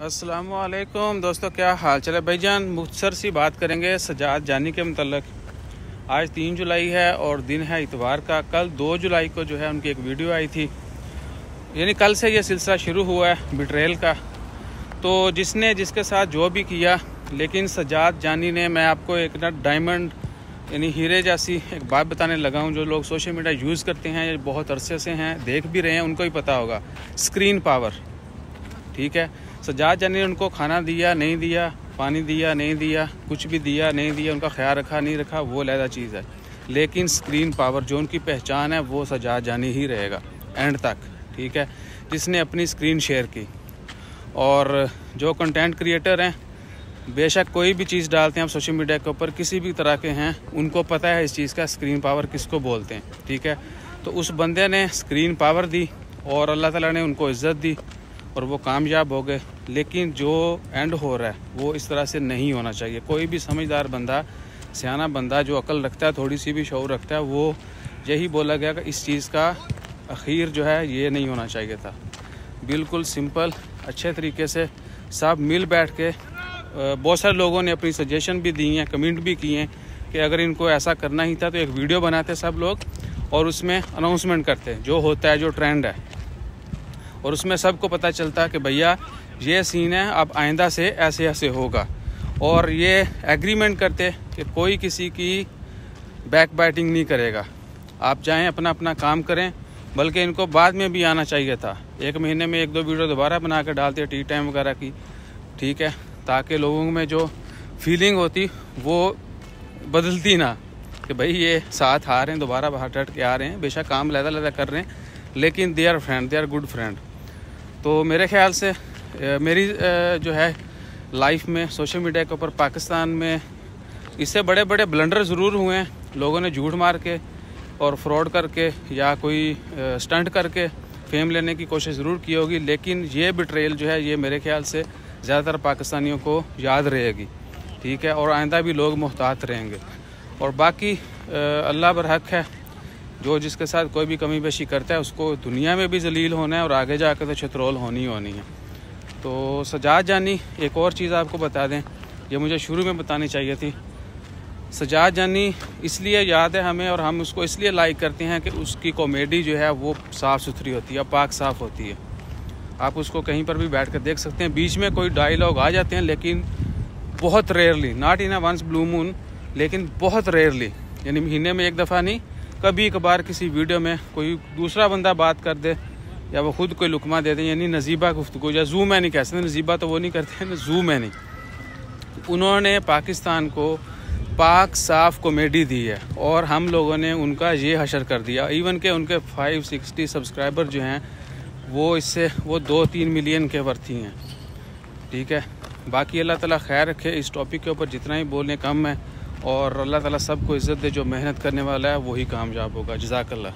अस्सलामुअलैकुम दोस्तों, क्या हाल चल है भाईजान। मुख्तसर सी बात करेंगे सजाद जानी के मतलब। आज 3 जुलाई है और दिन है इतवार का। कल 2 जुलाई को जो है उनकी एक वीडियो आई थी, यानी कल से ये सिलसिला शुरू हुआ है बिट्रेल का। तो जिसने जिसके साथ जो भी किया, लेकिन सजाद जानी ने, मैं आपको एक ना डायमंड यानी हीरे जैसी एक बात बताने लगा हूँ। जो लोग सोशल मीडिया यूज़ करते हैं या बहुत अरसे से हैं, देख भी रहे हैं, उनको ही पता होगा। स्क्रीन पावर, ठीक है। सजाद जानी ने उनको खाना दिया नहीं दिया, पानी दिया नहीं दिया, कुछ भी दिया नहीं दिया, उनका ख्याल रखा नहीं रखा, वो अलग चीज़ है। लेकिन स्क्रीन पावर जो उनकी पहचान है वो सजाद जानी ही रहेगा एंड तक, ठीक है। जिसने अपनी स्क्रीन शेयर की। और जो कंटेंट क्रिएटर हैं, बेशक कोई भी चीज़ डालते हैं आप सोशल मीडिया के ऊपर, किसी भी तरह के हैं, उनको पता है इस चीज़ का स्क्रीन पावर किसको बोलते हैं, ठीक है। तो उस बंदे ने स्क्रीन पावर दी और अल्लाह ताला ने उनको इज़्ज़त दी और वो कामयाब हो गए। लेकिन जो एंड हो रहा है वो इस तरह से नहीं होना चाहिए। कोई भी समझदार बंदा, सियाना बंदा, जो अकल रखता है, थोड़ी सी भी शऊर रखता है, वो यही बोला गया कि इस चीज़ का आखिर जो है ये नहीं होना चाहिए था। बिल्कुल सिंपल, अच्छे तरीके से सब मिल बैठ के, बहुत सारे लोगों ने अपनी सजेशन भी दी हैं, कमेंट भी किए हैं कि अगर इनको ऐसा करना ही था तो एक वीडियो बनाते सब लोग और उसमें अनाउंसमेंट करते जो होता है, जो ट्रेंड है, और उसमें सबको पता चलता कि भैया ये सीन है, अब आइंदा से ऐसे ऐसे होगा। और ये एग्रीमेंट करते कि कोई किसी की बैक बाइटिंग नहीं करेगा, आप जाएं अपना अपना काम करें। बल्कि इनको बाद में भी आना चाहिए था, 1 महीने में 1-2 वीडियो दोबारा बना कर डालते टी टाइम वगैरह की, ठीक है, ताकि लोगों में जो फीलिंग होती वो बदलती ना कि भाई ये साथ आ रहे हैं, दोबारा बाहर हट के आ रहे हैं, बेशक काम लहदा कर रहे हैं, लेकिन they are friend, they are good friend. तो मेरे ख्याल से मेरी जो है लाइफ में सोशल मीडिया के ऊपर पाकिस्तान में इससे बड़े बड़े ब्लंडर ज़रूर हुए हैं। लोगों ने झूठ मार के और फ्रॉड करके या कोई स्टंट करके फेम लेने की कोशिश ज़रूर की होगी, लेकिन ये बिट्रेल जो है ये मेरे ख्याल से ज़्यादातर पाकिस्तानियों को याद रहेगी, ठीक है। और आइंदा भी लोग मुहतात रहेंगे। और बाकी अल्लाह बरहक है, जो जिसके साथ कोई भी कमी पेशी करता है उसको दुनिया में भी जलील होना है और आगे जाकर तो छतरोल होनी है। तो सजाद जानी, एक और चीज़ आपको बता दें, ये मुझे शुरू में बतानी चाहिए थी। सजाद जानी इसलिए याद है हमें और हम उसको इसलिए लाइक करते हैं कि उसकी कॉमेडी जो है वो साफ़ सुथरी होती है, पाक साफ़ होती है। आप उसको कहीं पर भी बैठ कर देख सकते हैं। बीच में कोई डायलॉग आ जाते हैं, लेकिन बहुत rarely, not in a once blue moon, लेकिन बहुत रेयरली, यानी महीने में 1 दफ़ा नहीं, कभी कभार किसी वीडियो में कोई दूसरा बंदा बात कर दे या वो खुद कोई लुकमा दे दे, यानी नजीबा गुफ्तगू या जू मैनी कह सकते हैं। नजीबा तो वो नहीं करते हैं, जू मैनी। उन्होंने पाकिस्तान को पाक साफ कॉमेडी दी है और हम लोगों ने उनका ये हशर कर दिया। इवन के उनके 560 सब्सक्राइबर जो हैं वो इससे 2-3 मिलियन के वर्थी हैं, ठीक है। बाकी अल्लाह ताला खैर रखे। इस टॉपिक के ऊपर जितना ही बोलने कम है, और अल्लाह ताला सबको इज़्ज़त दे। जो मेहनत करने वाला है वही कामयाब होगा। जज़ाकल्लाह।